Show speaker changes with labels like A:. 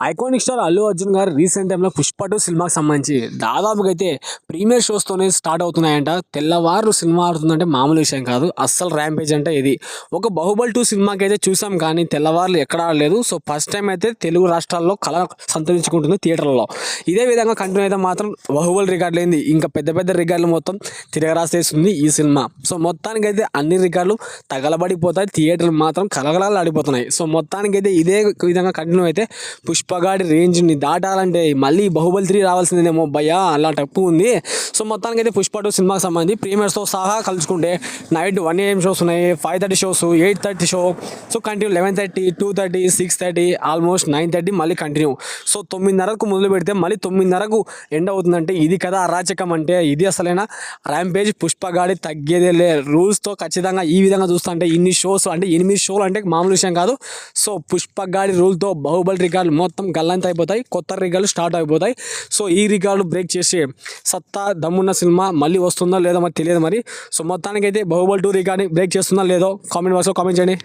A: Iconic star Allu Arjun గారు recent టైంలో పుష్ప 2 సినిమాకి సంబంధించి దాదాపుగా అయితే ప్రీమియర్ షోస్తోనే స్టార్ట్ అవుతున్నాయంట. తెల్లవారు సినిమా ఆడుతుందంటే మామూలు విషయం కాదు. అస్సలు ర్యాంపేజ్ అంటే ఇది. ఒక బాహుబలి 2 సినిమాకి అయితే చూసాం కానీ తెల్లవారులు ఎక్కడ ఆడలేదు. సో ఫస్ట్ టైం అయితే తెలుగు రాష్ట్రాల్లో కళ సంతరించుకుంటుంది థియేటర్లలో. ఇదే విధంగా కంటిన్యూ అయితే మాత్రం బాహుబలి రికార్డులు ఏంది ఇంకా పెద్ద పెద్ద రికార్డులు మొత్తం తిరగరాసేస్తుంది ఈ సినిమా. సో మొత్తానికైతే అన్ని రికార్డులు తగలబడిపోతాయి, థియేటర్లు మాత్రం కలగలాలు ఆడిపోతున్నాయి. సో మొత్తానికైతే ఇదే విధంగా కంటిన్యూ అయితే పుష్పగాడి రేంజ్ని దాటాలంటే మళ్ళీ బాహుబలి 3 రావాల్సిందేమో భయ్యా అలా టప్పు ఉంది. సో మొత్తానికైతే పుష్ప 2 సినిమాకి సంబంధించి ప్రీమియర్స్తో సహా కలుసుకుంటే నైట్ 1 AM షోస్ ఉన్నాయి, 5:30 shows, 8:30 show. So continue 11:30, 2:30, 6:30, almost 9:30 మళ్ళీ కంటిన్యూ. సో 9:30కు మొదలు పెడితే మళ్ళీ 9:30కు ఎండ్ అవుతుందంటే ఇది కదా అరాచకం అంటే. ఇది అసలైన ర్యాంపేజ్. పుష్పగాడి తగ్గేదే లే. రూల్స్తో ఖచ్చితంగా ఈ విధంగా చూస్తుంటే ఇన్ని షోస్ అంటే 8 షోలు అంటే మామూలు విషయం కాదు. సో పుష్పగాడి రూల్తో బాహుబలి రికార్డులు మొత్తం గల్లంత అయిపోతాయి, కొత్త రికార్డులు స్టార్ట్ అయిపోతాయి. సో ఈ రికార్డు బ్రేక్ చేసే సత్తా దమ్మున్న సినిమా మళ్ళీ వస్తుందో లేదో మరి తెలియదు మరి. సో మొత్తానికైతే బాహుబలి 2 రికార్డుని బ్రేక్ చేస్తుందో లేదో కామెంట్ బాక్స్లో కామెంట్ చేయండి.